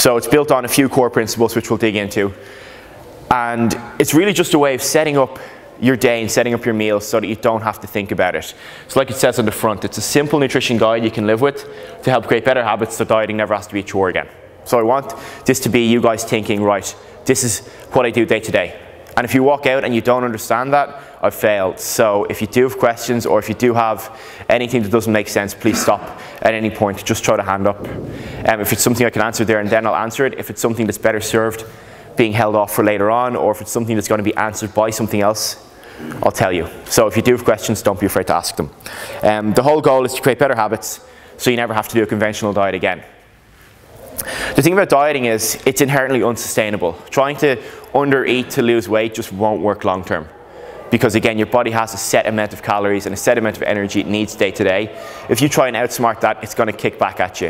So it's built on a few core principles which we'll dig into. And it's really just a way of setting up your day and setting up your meals so that you don't have to think about it. So like it says on the front, it's a simple nutrition guide you can live with to help create better habits so dieting never has to be a chore again. So I want this to be you guys thinking, right, this is what I do day to day. And if you walk out and you don't understand that, I've failed. So if you do have questions or if you do have anything that doesn't make sense, please stop at any point. Just throw the hand up. If it's something I can answer there and then, I'll answer it. If it's something that's better served being held off for later on, or if it's something that's going to be answered by something else, I'll tell you. So if you do have questions, don't be afraid to ask them. The whole goal is to create better habits so you never have to do a conventional diet again. The thing about dieting is it's inherently unsustainable. Trying to under-eat to lose weight just won't work long term. Because again, your body has a set amount of calories and a set amount of energy it needs day to day. If you try and outsmart that, it's going to kick back at you.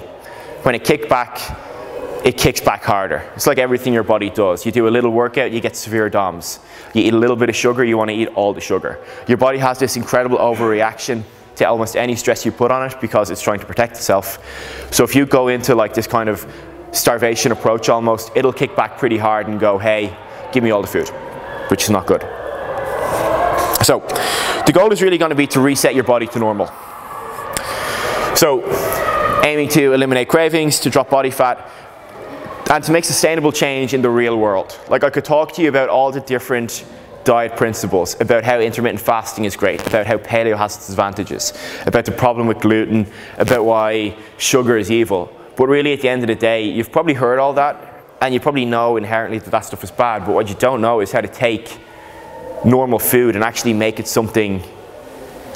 When it kicks back harder. It's like everything your body does. You do a little workout, you get severe DOMS. You eat a little bit of sugar, you want to eat all the sugar. Your body has this incredible overreaction to almost any stress you put on it because it's trying to protect itself. So if you go into like this kind of starvation approach almost, it'll kick back pretty hard and go, hey, give me all the food, which is not good. So the goal is really going to be to reset your body to normal. So aiming to eliminate cravings, to drop body fat, and to make sustainable change in the real world. Like I could talk to you about all the different diet principles, about how intermittent fasting is great, about how paleo has its advantages, about the problem with gluten, about why sugar is evil. But really at the end of the day, you've probably heard all that, and you probably know inherently that that stuff is bad, but what you don't know is how to take normal food and actually make it something,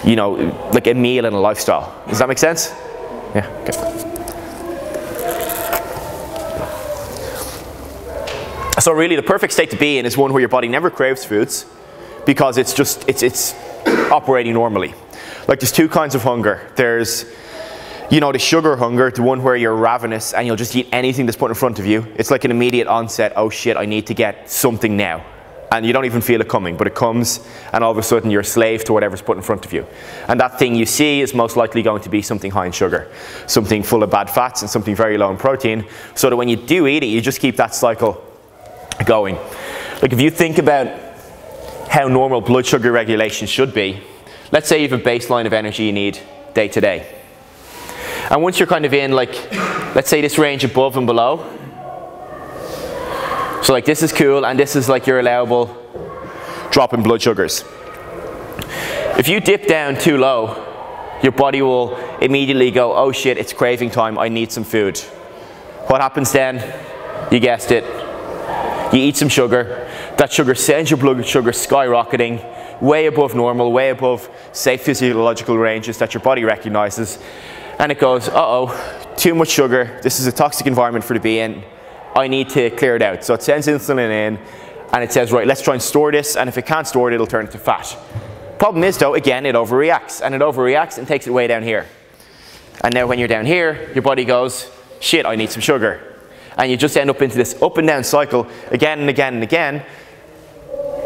you know, like a meal and a lifestyle. Does that make sense? Yeah, okay. So really the perfect state to be in is one where your body never craves foods because it's operating normally. Like there's two kinds of hunger. There's, you know, the sugar hunger, the one where you're ravenous and you'll just eat anything that's put in front of you. It's like an immediate onset, oh shit, I need to get something now. And you don't even feel it coming, but it comes and all of a sudden you're a slave to whatever's put in front of you. And that thing you see is most likely going to be something high in sugar, something full of bad fats and something very low in protein, so that when you do eat it, you just keep that cycle going. Like if you think about how normal blood sugar regulation should be, let's say you have a baseline of energy you need day to day. And once you're kind of in like, let's say this range above and below, so like this is cool and this is like your allowable drop in blood sugars. If you dip down too low, your body will immediately go, oh shit, it's craving time, I need some food. What happens then? You guessed it. You eat some sugar. That sugar sends your blood sugar skyrocketing, way above normal, way above safe physiological ranges that your body recognizes. And it goes, uh-oh, too much sugar. This is a toxic environment for to be in. I need to clear it out. So it sends insulin in and it says, right, let's try and store this. And if it can't store it, it'll turn into fat. Problem is though, again, it overreacts. And it overreacts and takes it way down here. And now when you're down here, your body goes, shit, I need some sugar. And you just end up into this up and down cycle again and again and again,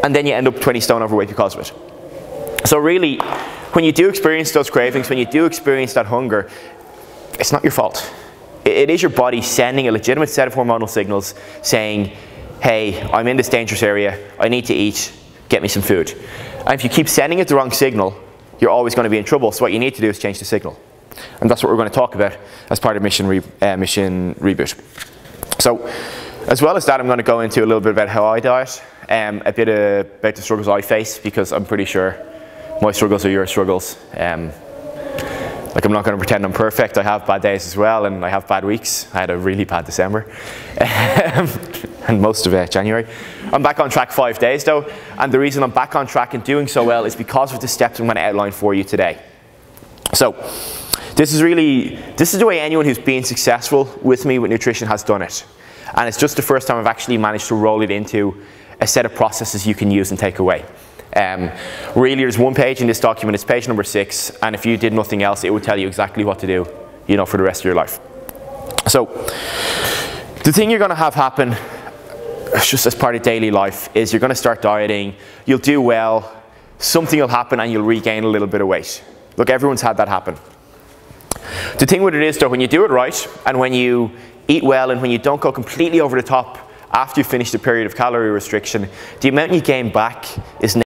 and then you end up 20 stone overweight because of it. So really, when you do experience those cravings, when you do experience that hunger, it's not your fault. It is your body sending a legitimate set of hormonal signals saying, hey, I'm in this dangerous area, I need to eat, get me some food. And if you keep sending it the wrong signal, you're always going to be in trouble. So what you need to do is change the signal. And that's what we're going to talk about as part of Mission Reboot. So, as well as that, I'm going to go into a little bit about how I diet, a bit about the struggles I face, because I'm pretty sure my struggles are your struggles. Like I'm not going to pretend I'm perfect. I have bad days as well, and I have bad weeks. I had a really bad December, and most of January. I'm back on track 5 days though, and the reason I'm back on track and doing so well is because of the steps I'm going to outline for you today. So, this is the way anyone who's been successful with me with nutrition has done it. And it's just the first time I've actually managed to roll it into a set of processes you can use and take away. Really, there's one page in this document, it's page number 6, and if you did nothing else, it would tell you exactly what to do, you know, for the rest of your life. So, the thing you're going to have happen, just as part of daily life, is you're going to start dieting, you'll do well, something will happen and you'll regain a little bit of weight. Look, everyone's had that happen. The thing with it is though, when you do it right, and when you eat well, and when you don't go completely over the top after you finish the period of calorie restriction, the amount you gain back is